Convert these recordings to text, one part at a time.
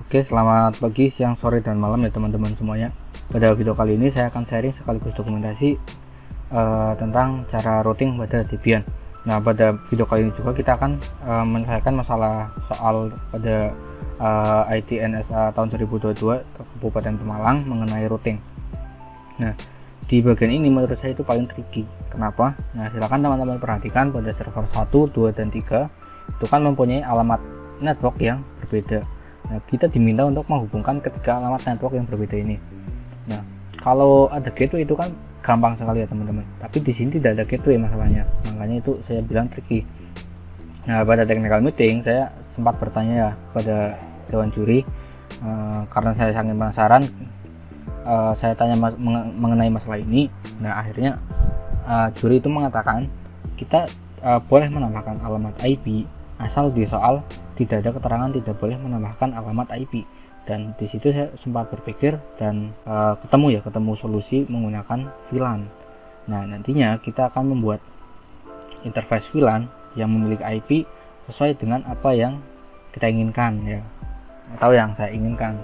Oke, selamat pagi, siang, sore, dan malam ya teman-teman semuanya. Pada video kali ini saya akan sharing sekaligus dokumentasi tentang cara routing pada Debian. Nah, pada video kali ini juga kita akan menyelesaikan masalah soal pada IT NSA tahun 2022 Kabupaten Pemalang mengenai routing. Nah, di bagian ini menurut saya itu paling tricky. Kenapa? Nah, silakan teman-teman perhatikan pada server 1, 2, dan 3 itu kan mempunyai alamat network yang berbeda. Nah, kita diminta untuk menghubungkan ketiga alamat network yang berbeda ini. Nah, kalau ada gateway itu kan gampang sekali ya teman-teman. Tapi di sini tidak ada gateway masalahnya. Makanya itu saya bilang tricky. Nah, pada technical meeting saya sempat bertanya ya pada dewan juri karena saya sangat penasaran. Saya tanya mengenai masalah ini. Nah, akhirnya juri itu mengatakan kita boleh menambahkan alamat IP asal di soal tidak ada keterangan tidak boleh menambahkan alamat IP. Dan di situ saya sempat berpikir dan ketemu solusi menggunakan VLAN. Nah, nantinya kita akan membuat interface VLAN yang memiliki IP sesuai dengan apa yang kita inginkan ya, atau yang saya inginkan.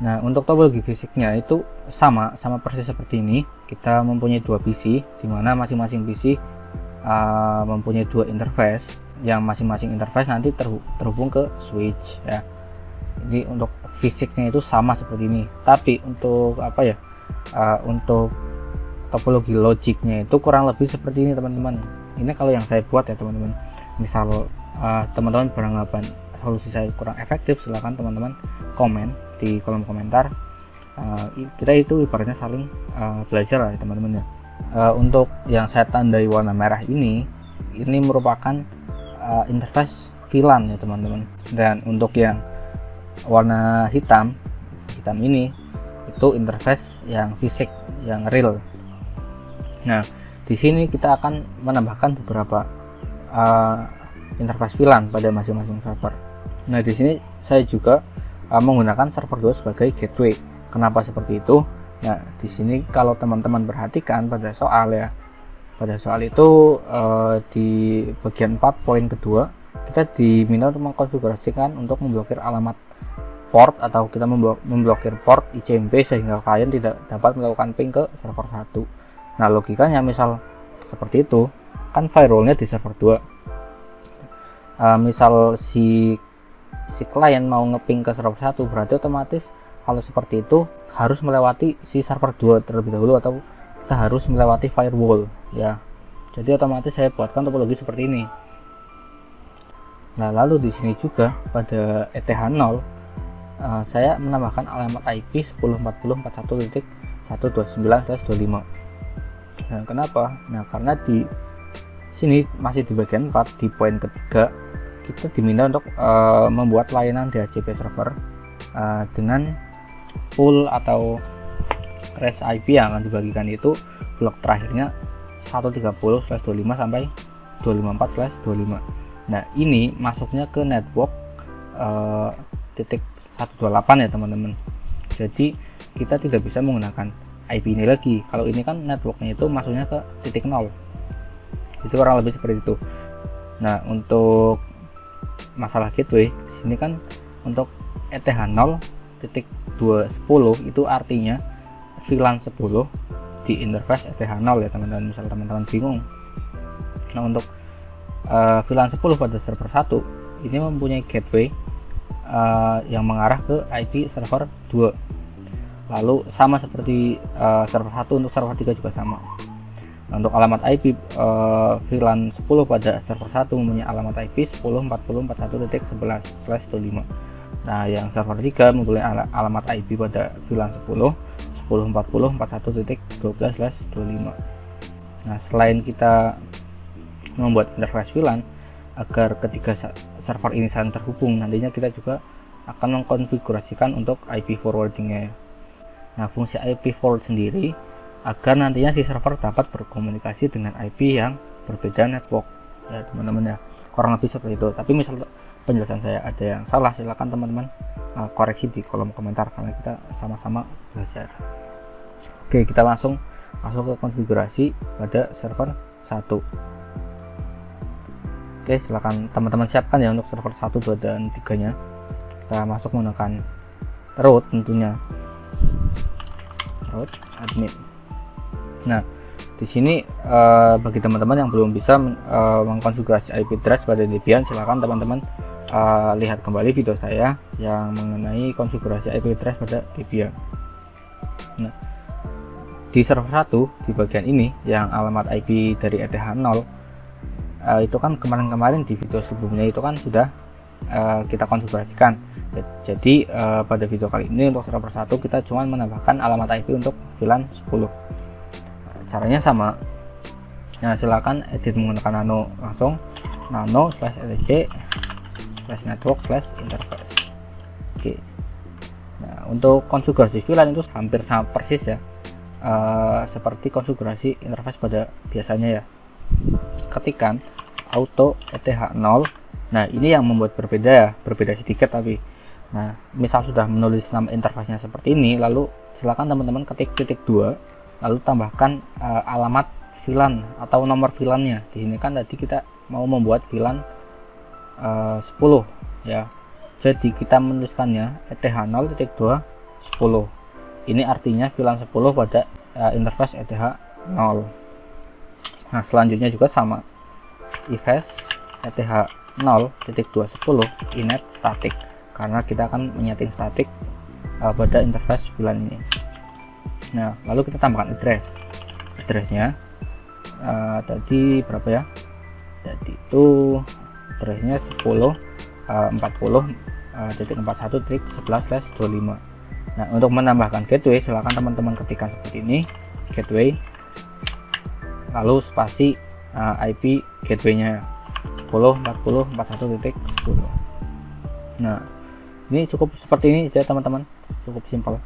Nah, untuk topologi fisiknya itu sama persis seperti ini. Kita mempunyai dua PC di mana masing-masing PC mempunyai dua interface, yang masing-masing interface nanti terhubung ke switch ya. Jadi untuk fisiknya itu sama seperti ini, tapi untuk untuk topologi logiknya itu kurang lebih seperti ini teman-teman. Ini kalau yang saya buat ya teman-teman. Misal teman-teman beranggapan solusi saya kurang efektif, silahkan teman-teman komen di kolom komentar. Kita itu ibaratnya saling belajar lah ya teman-teman ya. Untuk yang saya tandai warna merah ini merupakan interface VLAN ya teman-teman. Dan untuk yang warna hitam ini itu interface yang fisik, yang real. Nah, di sini kita akan menambahkan beberapa interface VLAN pada masing-masing server. Nah, di sini saya juga menggunakan server 2 sebagai gateway. Kenapa seperti itu? Nah, di sini kalau teman-teman perhatikan pada soal itu di bagian 4 poin kedua kita diminta untuk mengkonfigurasikan untuk memblokir alamat port, atau kita memblokir port ICMP sehingga klien tidak dapat melakukan ping ke server 1. Nah, logikanya misal seperti itu kan firewallnya di server 2. Misal si klien mau ngeping ke server 1, berarti otomatis kalau seperti itu harus melewati si server 2 terlebih dahulu, atau kita harus melewati firewall ya. Jadi otomatis saya buatkan topologi seperti ini. Nah, lalu di sini juga pada ETH0 saya menambahkan alamat IP 10.40.41.129/25. Nah, kenapa? Nah, karena di sini masih di bagian 4 di poin ketiga kita diminta untuk membuat layanan DHCP server dengan pool atau REST IP yang akan dibagikan itu blok terakhirnya 130/25 sampai 254/25. Nah, ini masuknya ke network titik 128 ya teman-teman. Jadi kita tidak bisa menggunakan IP ini lagi. Kalau ini kan networknya itu masuknya ke titik 0. Itu kurang lebih seperti itu. Nah, untuk masalah gateway di sini kan untuk ETH0.210 itu artinya VLAN 10 di interface ETH0 ya teman-teman. Misal teman-teman bingung. Nah, untuk VLAN 10 pada server 1 ini mempunyai gateway yang mengarah ke IP server 2. Lalu sama seperti server 1, untuk server 3 juga sama. Nah, untuk alamat IP VLAN 10 pada server 1 mempunyai alamat IP 10.40.41.11/25. Nah, yang server 3 mempunyai alamat IP pada VLAN 10.40.41.12/25. Nah, selain kita membuat interface VLAN agar ketiga server ini saling terhubung, nantinya kita juga akan mengkonfigurasikan untuk IP forwardingnya. Nah, fungsi IP forward sendiri agar nantinya si server dapat berkomunikasi dengan IP yang berbeda network ya teman-teman ya, kurang lebih seperti itu. Tapi misal penjelasan saya ada yang salah, silakan teman-teman koreksi di kolom komentar karena kita sama-sama belajar. Oke, kita langsung masuk ke konfigurasi pada server 1. Oke, silakan teman-teman siapkan ya untuk server 1, 2, dan 3 nya. Kita kita masuk menggunakan root, tentunya root admin. Nah, di sini bagi teman-teman yang belum bisa mengkonfigurasi IP address pada Debian, silakan teman-teman lihat kembali video saya yang mengenai konfigurasi IP address pada Debian. Nah, di server 1 di bagian ini yang alamat IP dari ETH0 itu kan kemarin-kemarin di video sebelumnya itu kan sudah kita konfigurasikan. Jadi pada video kali ini untuk server 1 kita cuma menambahkan alamat IP untuk VLAN 10. Caranya sama. Nah, silakan edit menggunakan nano langsung, nano/etc/network/interface. Oke. Nah, untuk konfigurasi VLAN itu hampir sama persis ya, seperti konfigurasi interface pada biasanya ya. Ketikan auto ETH0. Nah, ini yang membuat berbeda ya, berbeda sedikit tapi. Nah, misal sudah menulis nama interface-nya seperti ini, lalu silakan teman-teman ketik titik 2, lalu tambahkan alamat VLAN atau nomor VLAN-nya. Di sini kan tadi kita mau membuat VLAN 10 ya. Jadi kita menuliskannya ETH0.2 10. Ini artinya VLAN 10 pada interface ETH0. Nah, selanjutnya juga sama. Ifs ETH0.2 10 inet static, karena kita akan menyeting static pada interface VLAN ini. Nah, lalu kita tambahkan addressnya tadi berapa ya, jadi itu addressnya 10.40.41.11/25. Nah, untuk menambahkan gateway silakan teman-teman ketikkan seperti ini, gateway lalu spasi IP gateway-nya 10.40.41.10. Nah, ini cukup seperti ini aja teman-teman, cukup simpel.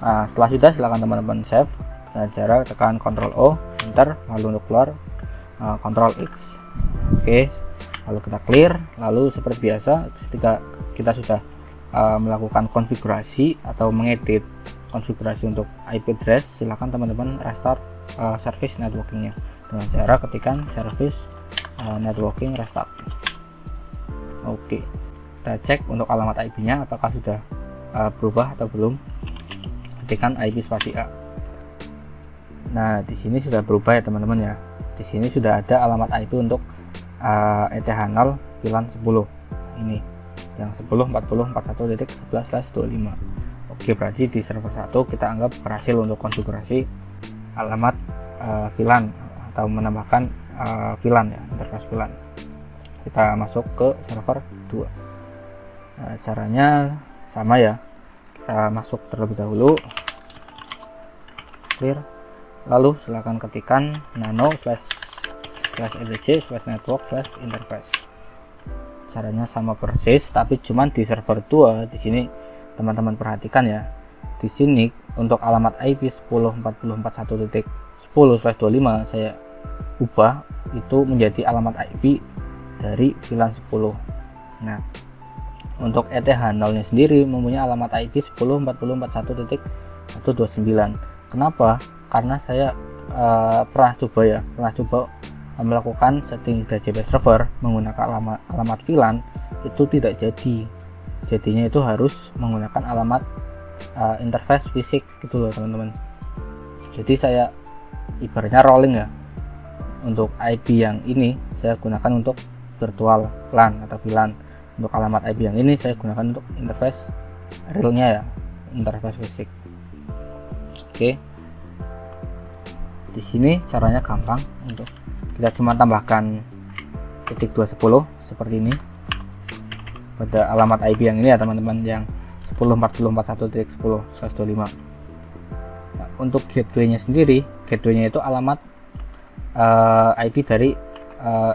Setelah sudah silakan teman-teman save dengan cara tekan Ctrl O, enter, lalu untuk keluar Ctrl X. Oke, lalu kita clear. Lalu seperti biasa ketika kita sudah melakukan konfigurasi atau mengedit konfigurasi untuk IP address, silakan teman-teman restart service networkingnya dengan cara ketikan service networking restart. Oke, kita cek untuk alamat IP nya apakah sudah berubah atau belum. Ketikkan IP spasi A. Nah, di sini sudah berubah ya teman-teman ya. Di sini sudah ada alamat IP untuk ETH0 VLAN 10 ini yang 10.40.41.11/25. Oke, berarti di server 1 kita anggap berhasil untuk konfigurasi alamat VLAN atau menambahkan VLAN ya, interface VLAN. Kita masuk ke server 2. Nah, caranya sama ya. Kita masuk terlebih dahulu, clear, lalu silakan ketikkan nano/etc/network/interface. Caranya sama persis, tapi cuman di server 2 di sini teman-teman perhatikan ya. Di sini untuk alamat IP 10.40.41.10/25 saya ubah itu menjadi alamat IP dari VLAN 10. Nah, untuk ETH0 nya sendiri mempunyai alamat IP 10.40.41.129. Kenapa? Karena saya pernah coba melakukan setting DHCP server menggunakan alamat VLAN, itu tidak jadi. Jadinya itu harus menggunakan alamat interface fisik gitu loh teman-teman. Jadi saya ibaratnya rolling ya. Untuk IP yang ini saya gunakan untuk virtual LAN atau VLAN. Untuk alamat IP yang ini saya gunakan untuk interface realnya ya, interface fisik. Oke, di sini caranya gampang. Untuk kita cuma tambahkan titik 210 seperti ini pada alamat IP yang ini ya teman-teman, yang 10.40.41.10/25. Nah, untuk gateway-nya sendiri, gateway-nya itu alamat IP dari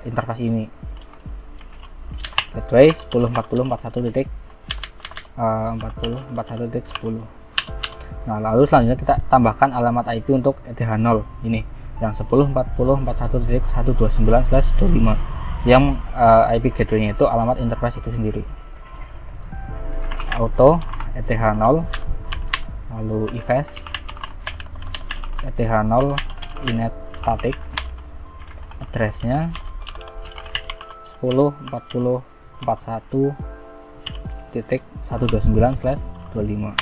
interface ini, gateway 10.40.41.40/41.10. Nah, lalu selanjutnya kita tambahkan alamat IP untuk ETH0 ini yang 10.40.41.129/25 yang IP gateway-nya itu alamat interface itu sendiri. Auto ETH0, lalu ifs ETH0 inet static, addressnya 10.40.41 10.129/25.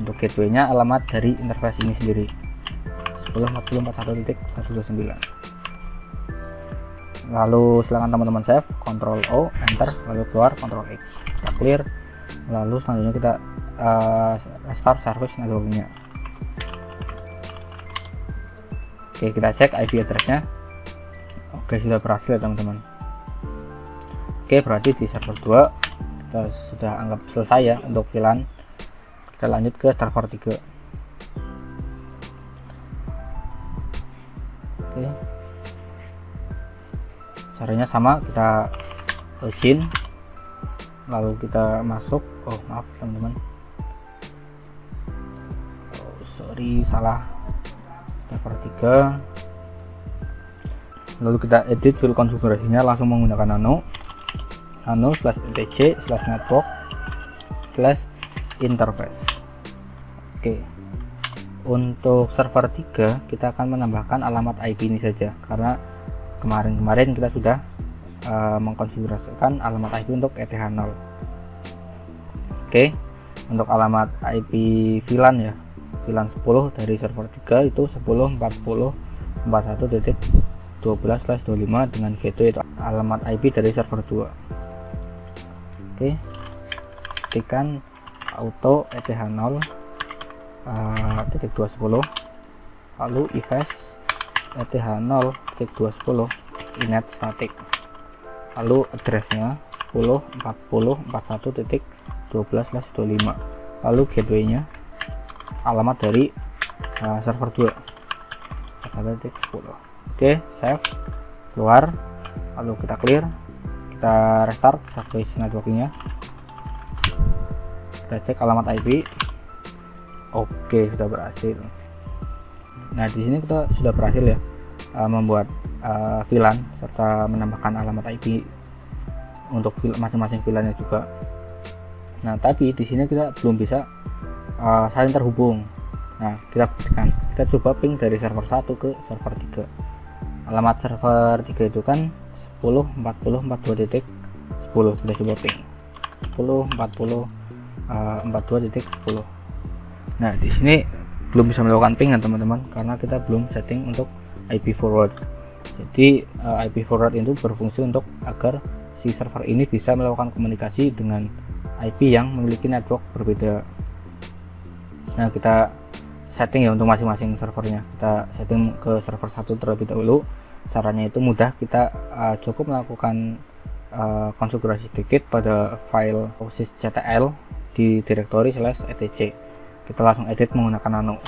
Untuk gateway-nya alamat dari interface ini sendiri 10.40.41.129. Lalu silakan teman-teman save, Ctrl O, enter, lalu keluar Ctrl X, kita clear. Lalu selanjutnya kita restart service networkingnya. Oke, kita cek IP address-nya. Oke, sudah berhasil ya teman-teman. Oke, berarti di server 2 kita sudah anggap selesai ya untuk VLAN. Kita lanjut ke server 3. Oke, caranya sama, kita login, lalu kita masuk. Oh maaf teman-teman, sorry, salah, server 3. Lalu kita edit file konfigurasinya langsung menggunakan nano/etc/network/interface. Oke, untuk server 3 kita akan menambahkan alamat IP ini saja, karena kemarin kita sudah mengkonfigurasikan alamat IP untuk ETH0. Oke, untuk alamat IP VLAN ya, VLAN 10 dari server 3 itu 10.40.41.12/25 dengan gateway itu alamat IP dari server 2. Oke, ketikkan auto ETH0 .210, lalu ifs ETH0 .210 inet static, lalu addressnya 10.40.41.12/25, lalu gateway-nya alamat dari server 2 1.10. Oke, save, keluar, lalu kita clear, kita restart service networkingnya, kita cek alamat IP. Oke, sudah berhasil. Nah, di sini kita sudah berhasil ya membuat VLAN serta menambahkan alamat IP untuk masing-masing VLAN-nya juga. Nah, tapi di sini kita belum bisa saling terhubung. Nah, kita buktikan. Kita coba ping dari server 1 ke server 3. Alamat server 3 itu kan 10.40.42.10. Kita coba ping 10.40.42.10. Nah, di sini belum bisa melakukan ping ya teman-teman, karena kita belum setting untuk IP forward. Jadi IP forward itu berfungsi untuk agar si server ini bisa melakukan komunikasi dengan IP yang memiliki network berbeda. Nah, kita setting ya untuk masing-masing servernya. Kita setting ke server 1 terlebih dahulu. Caranya itu mudah, kita cukup melakukan konfigurasi sedikit pada file sysctl di direktori /etc. Kita langsung edit menggunakan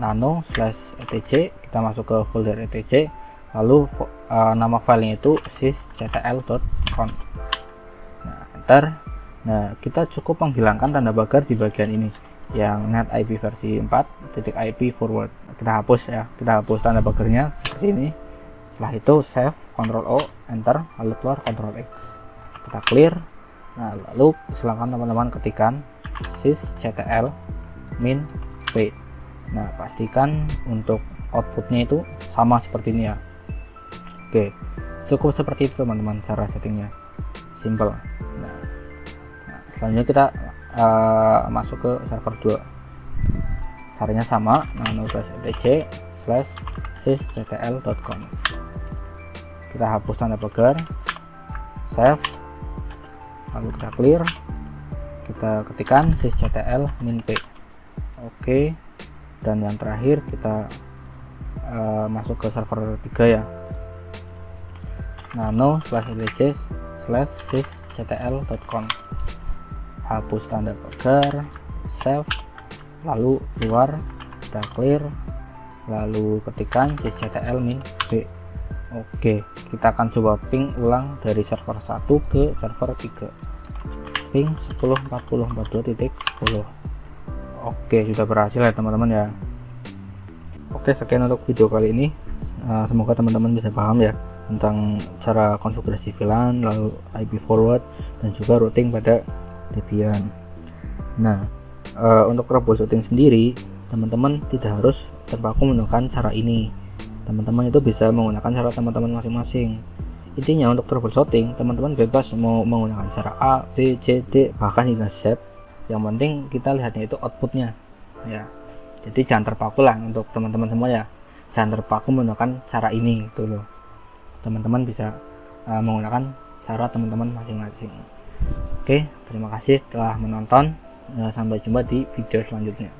nano/etc. Kita masuk ke folder etc, lalu nama filenya itu sysctl.conf. Nah, enter. Nah, kita cukup menghilangkan tanda pagar di bagian ini yang net IP versi 4.IP forward. Kita hapus ya, kita hapus tanda pagarnya seperti ini. Setelah itu save, Ctrl O, enter, lalu keluar Ctrl X, kita clear. Nah, lalu silakan teman-teman ketikkan sysctl min p. Nah, pastikan untuk outputnya itu sama seperti ini ya. Oke, cukup seperti itu teman-teman cara settingnya, simple. Nah, selanjutnya kita masuk ke server 2. Caranya sama, nano/etc/sysctl.conf. Kita hapus tanda pagar, save, lalu kita clear, kita ketikkan sysctl min p. Oke, dan yang terakhir kita masuk ke server 3 ya, nano/etc/sysctl.conf. Hapus tanda pagar, save, lalu keluar, kita clear, lalu ketikkan sysctl min p. Oke, kita akan coba ping ulang dari server 1 ke server 3. Ping 10.40.42.10. Oke, sudah berhasil ya teman-teman ya. Oke, sekian untuk video kali ini. Semoga teman-teman bisa paham ya tentang cara konfigurasi VLAN, lalu IP forward, dan juga routing pada Debian. Nah, untuk troubleshooting sendiri, teman-teman tidak harus terpaku menggunakan cara ini. Teman-teman itu bisa menggunakan cara teman-teman masing-masing. intinya untuk troubleshooting teman-teman bebas mau menggunakan cara A, B, C, D, bahkan hingga Z. Yang penting kita lihatnya itu outputnya ya. Jadi jangan terpaku lah untuk teman-teman semua ya, jangan terpaku menggunakan cara ini gitu loh. Teman-teman bisa menggunakan cara teman-teman masing-masing. Oke, terima kasih telah menonton. Sampai jumpa di video selanjutnya.